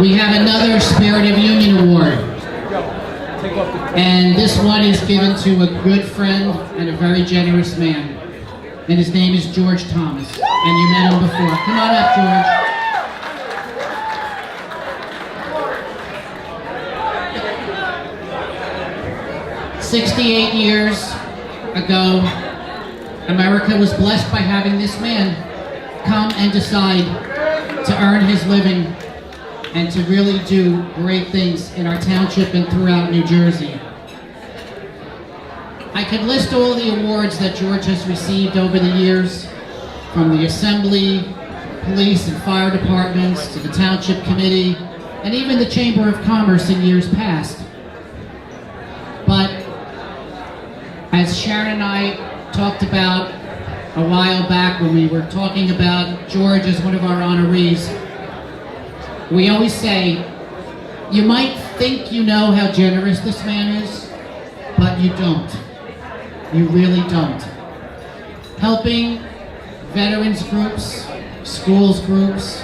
We have another Spirit of Union Award. And this one is given to a good friend and a very generous man. And his name is George Thomas. And you met him before. Come on up, George. "68 years ago, America was blessed by having this man come and decide to earn his living and to really do great things in our township and throughout New Jersey. I could list all the awards that George has received over the years, from the Assembly, police and fire departments, to the Township Committee, and even the Chamber of Commerce in years past. But as Sharon and I talked about a while back when we were talking about George as one of our honorees, we always say, you might think you know how generous this man is, but you don't. You really don't. Helping veterans groups, schools groups,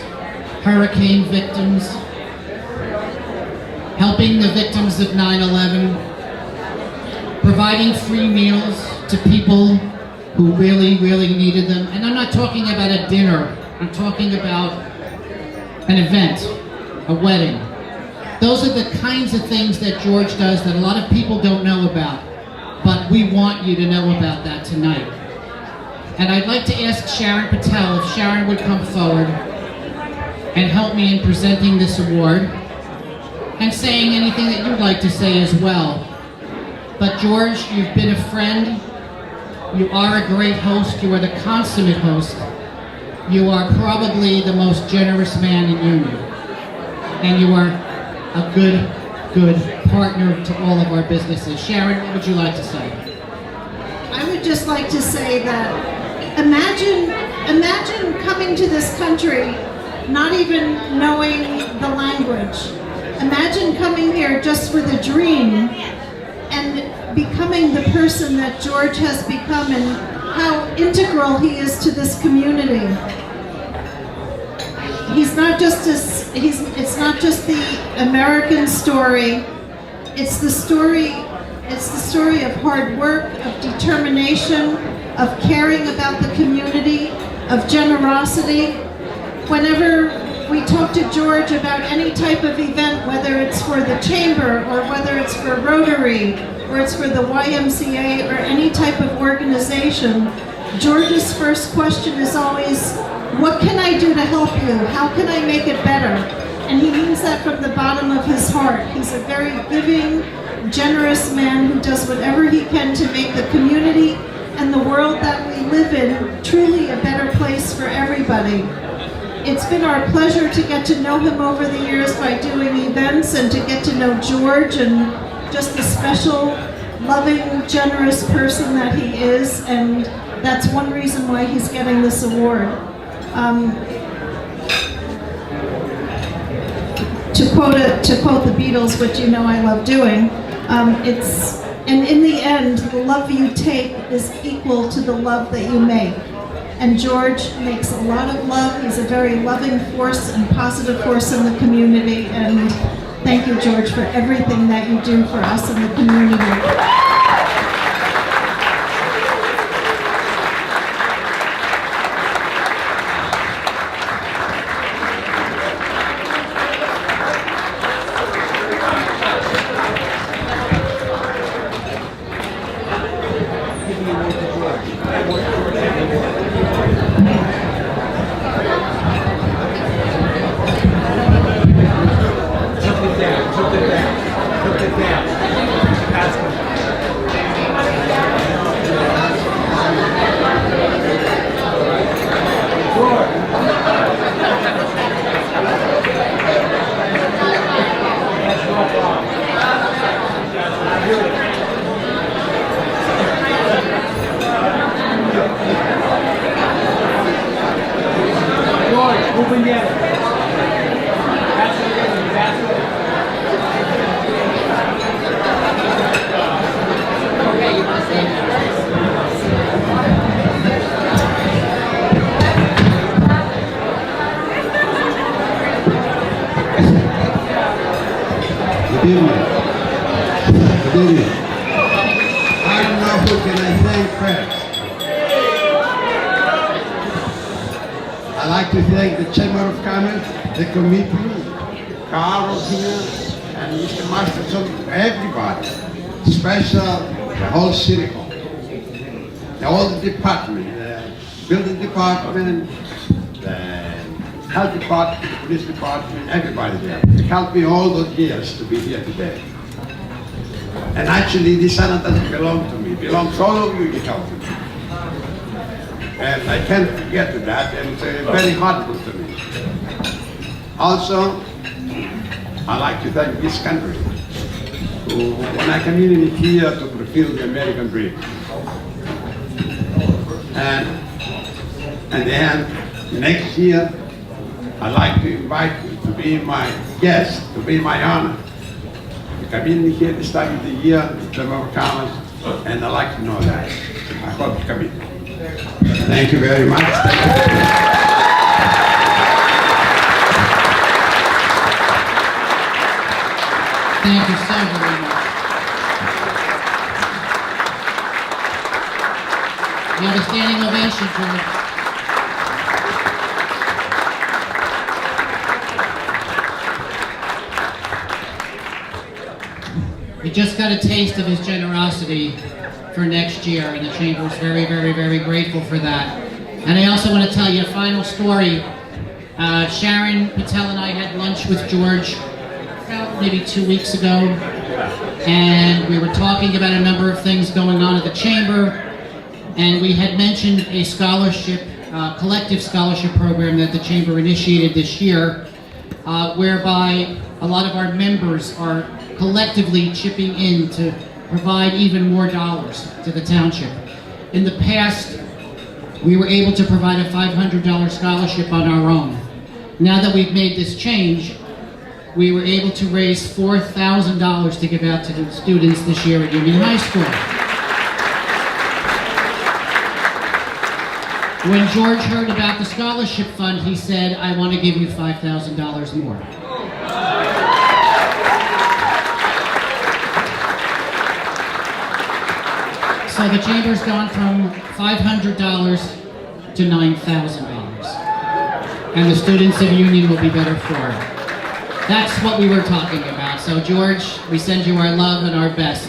hurricane victims, helping the victims of 9/11, providing free meals to people who really, really needed them. And I'm not talking about a dinner, I'm talking about an event, a wedding. Those are the kinds of things that George does that a lot of people don't know about, but we want you to know about that tonight. And I'd like to ask Sharon Patel if Sharon would come forward and help me in presenting this award and saying anything that you'd like to say as well. But George, you've been a friend, you are a great host, you are the consummate host, you are probably the most generous man in Union. And you are a good partner to all of our businesses. Sharon, what would you like to say? I would just like to say that imagine coming to this country not even knowing the language. Imagine coming here just with a dream and becoming the person that George has become and how integral he is to this community. It's not just the American story. It's the story of hard work, of determination, of caring about the community, of generosity. Whenever we talk to George about any type of event, whether it's for the Chamber or whether it's for Rotary or it's for the YMCA or any type of organization, George's first question is always, what can I do to help you? How can I make it better? And he means that from the bottom of his heart. He's a very giving, generous man who does whatever he can to make the community and the world that we live in truly a better place for everybody. It's been our pleasure to get to know him over the years by doing events and to get to know George and just the special, loving, generous person that he is, and that's one reason why he's getting this award. To quote the Beatles, which you know I love doing, and in the end, the love you take is equal to the love that you make. And George makes a lot of love. He's a very loving force and positive force in the community. And thank you, George, for everything that you do for us in the community. City. I don't know who can I thank first. I'd like to thank the Chamber of Commerce, the committee, Carl here, and Mr. Masterson, everybody, special, the whole city hall, all the department, the building department, the health department, the police department, everybody there. It helped me all those years to be here today. And actually, this honor doesn't belong to me, it belongs to all of you, you helped me. And I can't forget to that, and it's very heartful to me. Also, I'd like to thank this country, who, when I came in here to fulfill the American dream. And then, next year, I'd like to invite you to be my guest, to be my honor. To come in here this time of the year, the Chamber of Commerce, and I'd like to know that. I hope you come in. Thank you very much. Thank you so very much. You have a standing ovation, George. We just got a taste of his generosity for next year, and the Chamber is very, very, very grateful for that. And I also want to tell you a final story. Sharon Patel and I had lunch with George about maybe 2 weeks ago, and we were talking about a number of things going on at the Chamber, and we had mentioned a scholarship, collective scholarship program that the Chamber initiated this year, whereby a lot of our members are collectively chipping in to provide even more dollars to the township. In the past, we were able to provide a $500 scholarship on our own. Now that we've made this change, we were able to raise $4,000 to give out to the students this year at Union High School. When George heard about the scholarship fund, he said, "I want to give you $5,000 more." So the Chamber's gone from $500 to $9,000. And the students of Union will be better for it. That's what we were talking about. So George, we send you our love and our best.